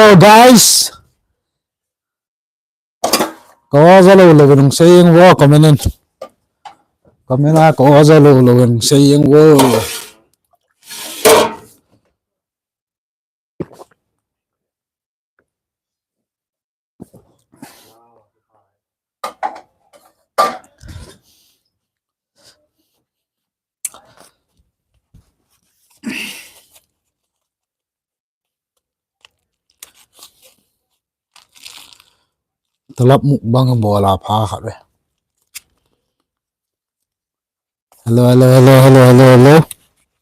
Hello guys, có rất lâu rồi mình saying wo comment có rất lâu rồi mình saying wo talap mukbang bola pha khat re.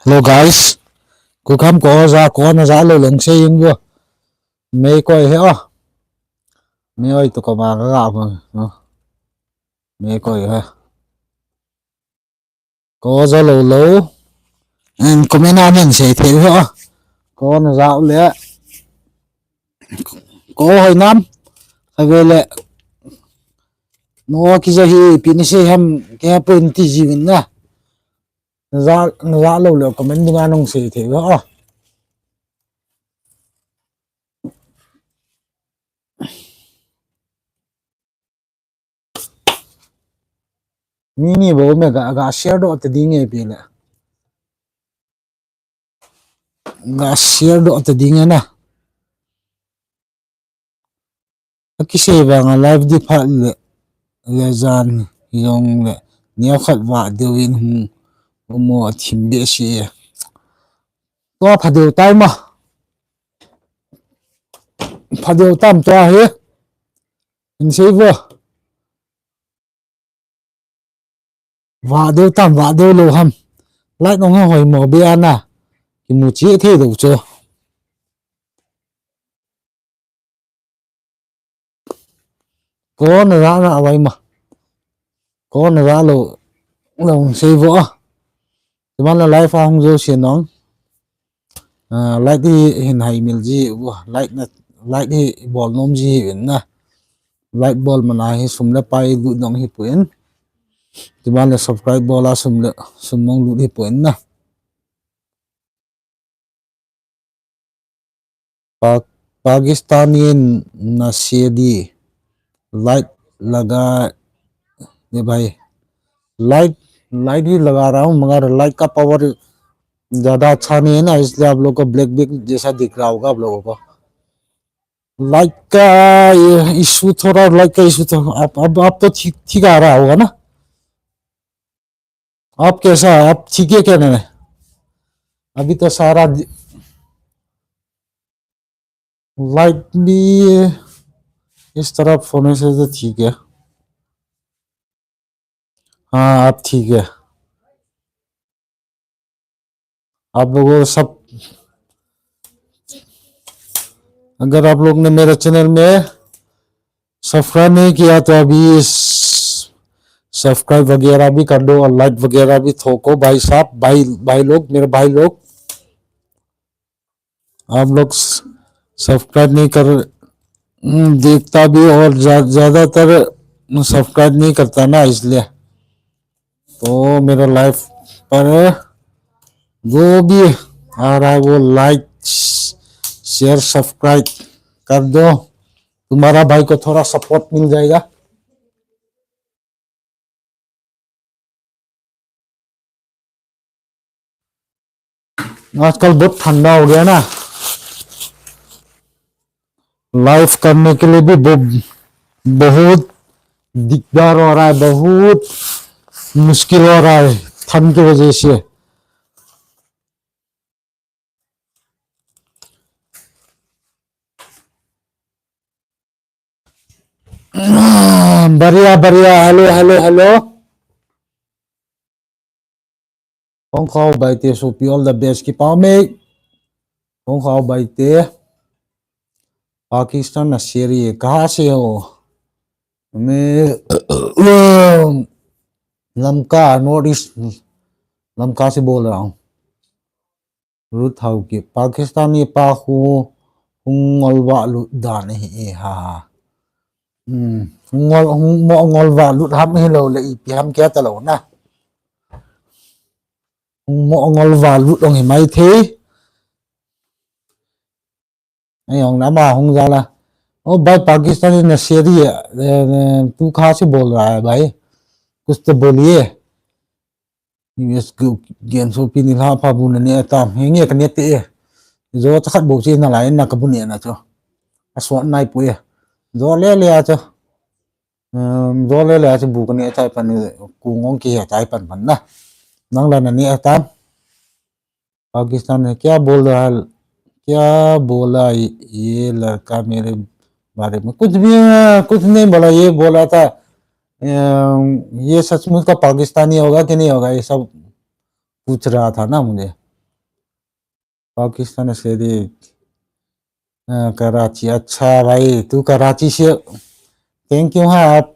Hello guys, cô khám có nó ra lâu lần saying wo mấy coi hết à mấy ơi tụi mà cái gạo mà mấy coi ha có rất lâu anh comment mình sẽ thấy hả có nó ra lẽ có hồi năm thay về lẽ nó kia hi pinisi ham cái pin ti gì na ra lâu comment đi ngang nông sẽ thấy hả Mini bố mẹ gà share độ từ đi nghe bị lẽ gà share độ từ đi nghe nè cái gì bằng live đi phát lẽ gian yung lẽ nhiều khát vạ điều in mua thím bể gì to phát điều tay mà phát điều tam to hết mình sẽ vừa vạ điều lâu hầm lại nó hỏi mỏ bia à thì một chiếc thế đủ chưa có nó ra vậy mà có nó ra lộ lòng xây vỡ thì bạn là live phong vô xin nó like đi hình hay mil gì like đi ball nom gì nè like ball mà này sum le pai lu dong hi puin thì bạn là subscribe ball là sum mong lu hi puin nè Pakistani nasiedi like लगा ये भाई लाइट ही लगा रहा हूँ मगर लाइट का पावर ज्यादा अच्छा नहीं है ना इसलिए आप लोग को ब्लैक जैसा दिख रहा होगा आप लोगों को लाइट का इशू थोड़ा लाइट का इशू तो आप तो ठीक आ रहा होगा ना आप कैसा है आप ठीक है क्या नहीं अभी तो सारा लाइट भी इस तरफ होने से तो ठीक है हाँ आप ठीक है आप लोगों सब अगर आप लोग ने मेरे चैनल में सब्सक्राइब नहीं किया तो अभी सब्सक्राइब वगैरह भी कर दो और लाइक वगैरह भी ठोको भाई साहब भाई लोग मेरे भाई लोग आप लोग सब्सक्राइब नहीं कर देखता भी और ज्यादातर सब्सक्राइब नहीं करता ना इसलिए तो मेरा लाइफ पर जो भी आ रहा है वो लाइक शेयर सब्सक्राइब कर दो तुम्हारा भाई को थोड़ा सपोर्ट मिल जाएगा आजकल बहुत ठंडा हो गया ना लाइफ करने के लिए भी बहुत दिकदार हो रहा है बहुत मुश्किल हो रहा है ठंड की वजह से बढ़िया hello Hong Kong bài tiết số all the best की पाव में Hong Kong bài tiết Pakistan नशेरी कहाँ से हो मैं लमका नॉर्थ ईस्ट लमका से बोल रहा हूँ रुत हाउ की पाकिस्तानी पाखु हुंगलवा लुदा नहीं हाँ हुंगलवा लुद हम ही लो ले इपी हम क्या तलो ना हुंगलवा लुद ओंगे माई थे anh ông đã bảo không ra là ओ भाई पाकिस्तानी नशेड़ी है तू कहाँ से बोल रहा है भाई कुछ तो बोलिए yes gen so pin ha pa bu na ne ta nge ka ne te zo ta khat bo chi na lai na ka bu ne na cho a so nai pu ye zo le le a cho zo le le a cho bu ka ne chai pan ku ngong ki chai pan pan na nang la na ne ta Pakistan में क्या बोला ये लड़का मेरे बारे में कुछ नहीं बोला ये बोला था ये सचमुच का पाकिस्तानी होगा कि नहीं होगा ये सब पूछ रहा था ना मुझे पाकिस्तान से कराची अच्छा भाई तू कराची से थैंक यू हाँ आप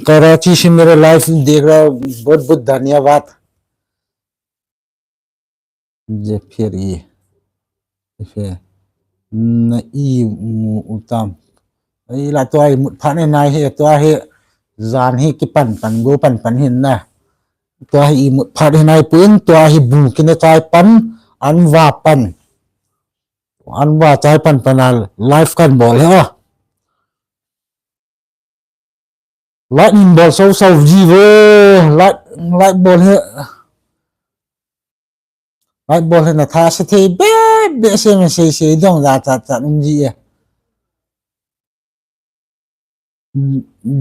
कराची से मेरे लाइफ देख रहा हो बहुत बहुत धन्यवाद जे फिर ये फिर नहीं उतम ấy là tôi phát này này thì tôi dàn hi cái pan go pan hin na tôi hi một phát này pun tôi hi bu cái chai pan an va chai pan panal life kan bol he lightning ball so gì vô light ball he light ball he na tha se the be se dong ra cha gì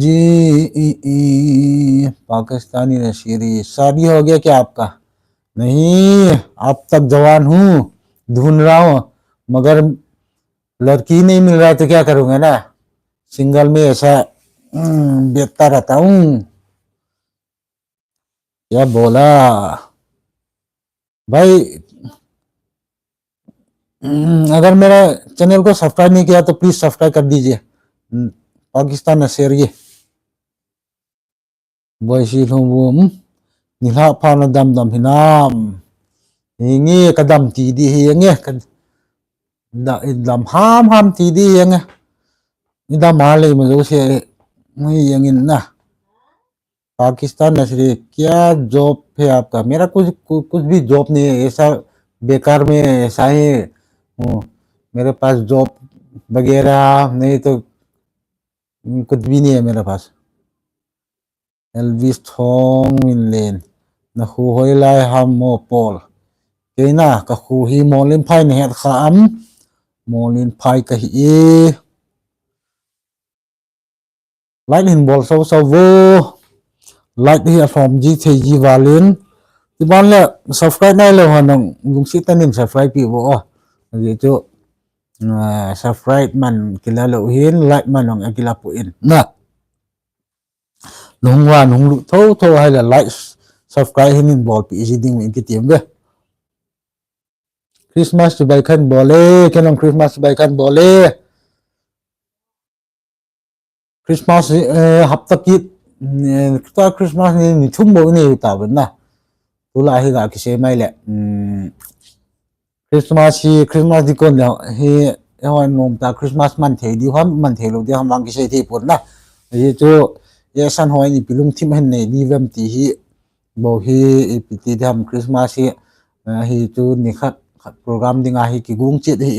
जी पाकिस्तानी नशीरी शादी हो गया क्या आपका नहीं अब तक जवान हूँ ढूंढ रहा हूँ मगर लड़की नहीं मिल रहा तो क्या करूँगा ना सिंगल में ऐसा बेचता रहता हूँ क्या बोला भाई अगर मेरा चैनल को सब्सक्राइब नहीं किया तो प्लीज सब्सक्राइब कर दीजिए पाकिस्तान नशेरी बोइसी लुम निला फाना दम हिनाम हिंगे कदम तीदी हिंगे दम ham तीदी हिंगे इदा माले मजो से नहीं यंगिन ना पाकिस्तान नशरी क्या जॉब है आपका मेरा कुछ भी जॉब नहीं है ऐसा बेकार में ऐसा ही मेरे पास जॉब वगैरह नहीं तो कुछ भी नहीं है मेरे पास Elvis Thong Min Len na khu hoi lai ham mo pol ke na ka khu hi molin phai ne het kha am molin phai ka hi lightning ball so wo light hi from GTG Valin ti ban la subscribe nai lo hanong lung si tanin subscribe pi bo ye chu subscribe man kila lo hin like man ong akila pu in na nung wa nung lu tho hay là like subscribe hin bol pi ji ding min ki tiam be Christmas to bai khan bole kenong Christmas bai khan bole Christmas hafta ki ta Christmas ni thum bo ni ta ben na tu la hi ga ki se mai le Christmas di kon hi hon nom ta Christmas man the di hom man the lo di hom wang ki se thi pur na ye chu ye san hoi ni pilung thim hen ne di vem ti hi bo hi pt dam Christmas hi chu ni khat program dinga hi ki gung chet hi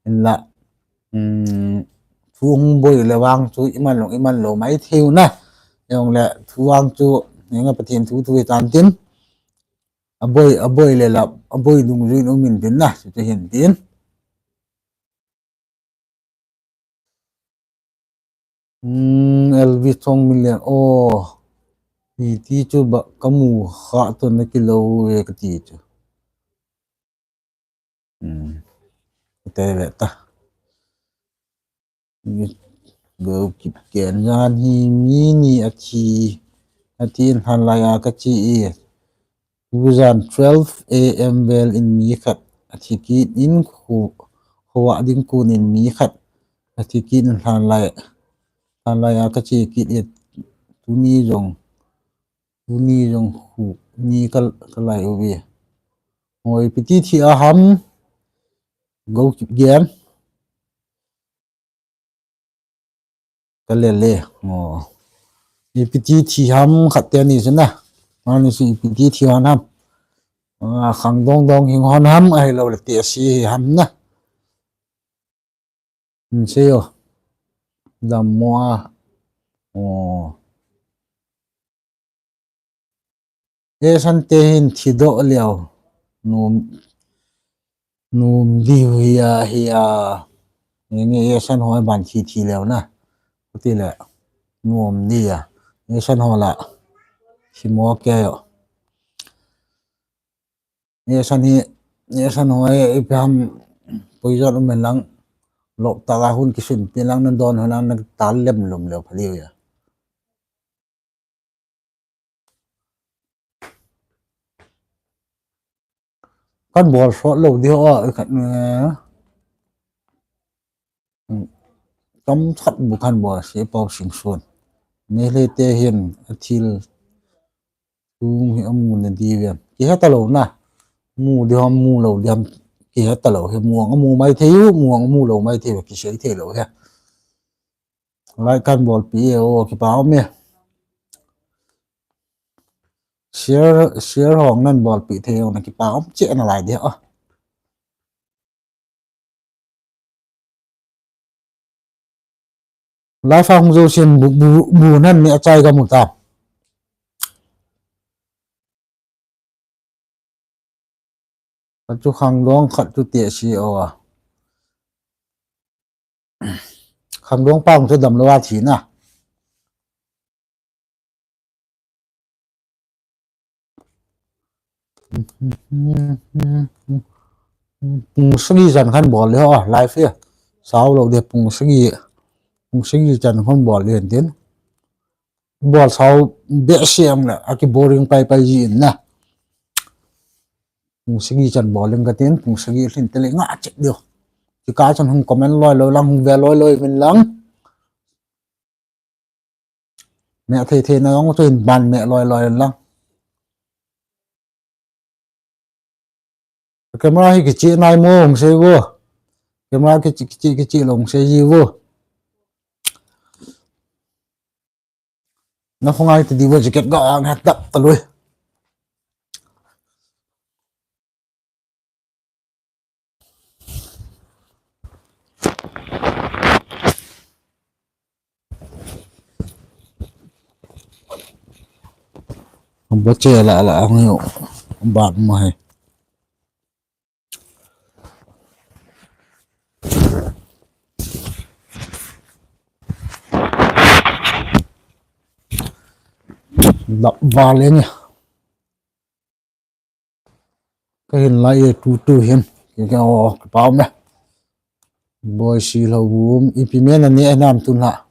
in la thuông bôi le wang chu iman lo mai thiu na yong le thuang chu nga pathin thu tan tin aboi le la aboi dung ri no min tin na chu hin tin Elvis Thong Million thì tí cho bà có mù khá tuần nó cái lâu về cái gì chứ cái vậy ta gỡ kịp kiện ra thì mini à thì hàn lại cái chi Uzan 12 am well in mi khat à thì ki in khu hoa ding kun in mi khat à thì ki hàn lại cái chi ki tu ni rong khu ni cái lại ở về ngồi piti thì ham go kịp game cái lệ piti thì ham khát tiền đi xem na anh si piti thì ham khang dong hình hon ham ai lâu là tiền si ham na Siêu dầm moa ồ e san te hin thi do liao num num di hi a nghe e san hoi ban thi liao na ti le num di à e san ho la si mo ke yo e san hoi e pam poison men lang lo ta la hun ki sun pe lang nan don halang na tal lem lum le phali ya kan bol shot lo di ho khat kam that bu kan bol se pau sing sun ne le te hin thil tung hi amun ne di ve ki ha ta lo na mu di hom mu lo diam ki ha ta lo he muang amu mai theu muang mu lo mai theu ki sei the lo he lai kan bol pi o ki pau me share hong nan bol pi theu na ki pau che na lai de a lai fa hong zo chen bu nan me chai ga mu ta chu khang dong khat chu te si o a khang dong pang chu dam lo wa thi na pung sagi jan khan bol le ho live here sao lo de pung sagi jan khan bol le den bol sao be siam la aki boring pai ji na pung sagi jan bol leng ka ten pung sagi hlin te le nga che dio ki ka chan hung comment loi lo lang hung ve loi min lang mẹ thầy na ngong cho ban mẹ loi lang camera hi ki chi nai mo hong se wo camera ki chi long se ji wo nó không ai thì đi vô jacket gõ ngạt đập ta lui không có chơi là ông hiểu bạn mày đập vào lên nhỉ cái hình lại tu hiền cái bao mẹ boy xì lâu bùm ipimen anh em làm tun hạ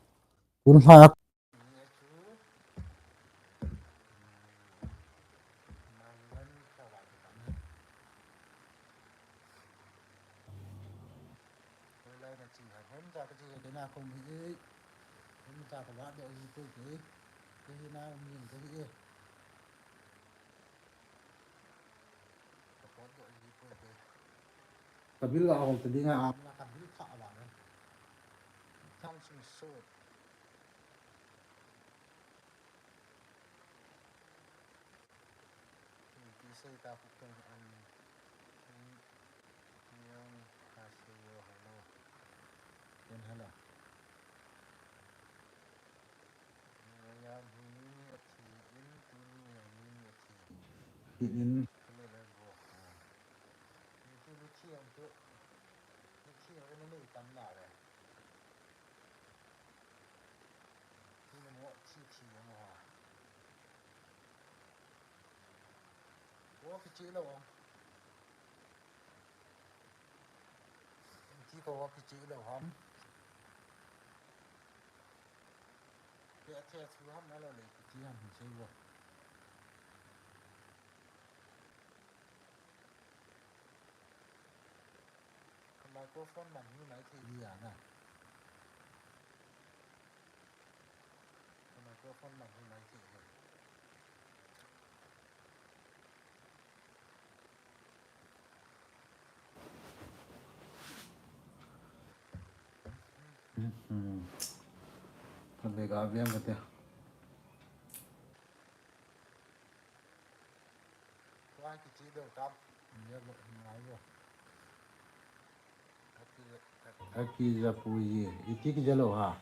kabil la hol tadi nga am la kabil kha ba ne thang sing so ki sei ta pu tong an yang ka se yo halo den hala ya bu ni ati in tu ni ya ni ati in le le bo ni tu lu chi am tu ni chi ya ne mai tam la le ni mo chi mo ha wo ki chi lo chi ko wo ki chi lo ham ke the thu ham na lo le ki chi ham se wo microphone man như này thì gì à nè microphone man như này thì còn để gặp em cái ai chỉ được tâm nhớ một ngày rồi Aqui já fui. E que já lo ha.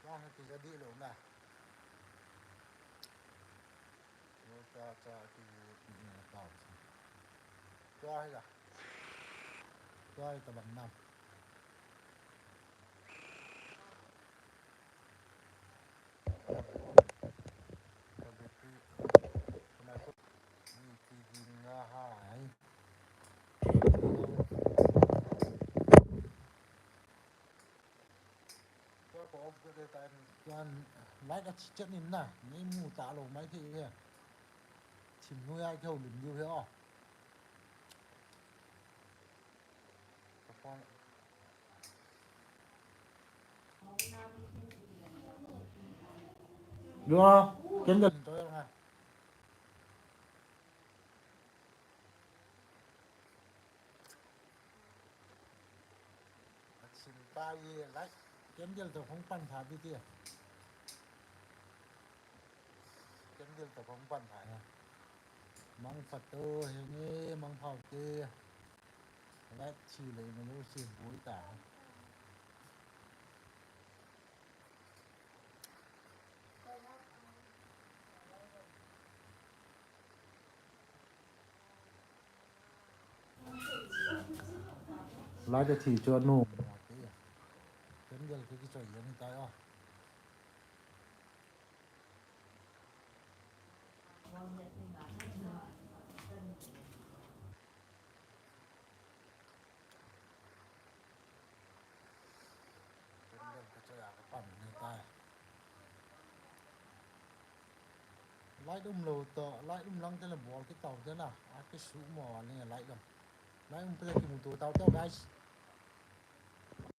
Wah, itu jadi lo nah. Cho tao cho hay là cho hay tao bằng năm tao biết cái này có gì nga hai cho có ông cái đây tại cho lái đã chết nín nè mấy mù tạ lồng mấy thì chìm nuôi ai theo đừng như thế à con đúng không kiếm được tôi không à chìm ta gì lái kiếm được tôi không pan thả đi kia kiếm được tôi không pan thả nè mong phật tu hình như mong học kia lái chỉ lấy mà nó chìm vui cả lái cho chỉ cho nụ kiếm được cái trò gì như tay à kiếm được cái trò cáiปั่นnhư tay lái lô tọ lái lăng thế là bỏ cái tàu thế nào cái số mò này lái đồng lái bây giờ cái một tàu tàu guys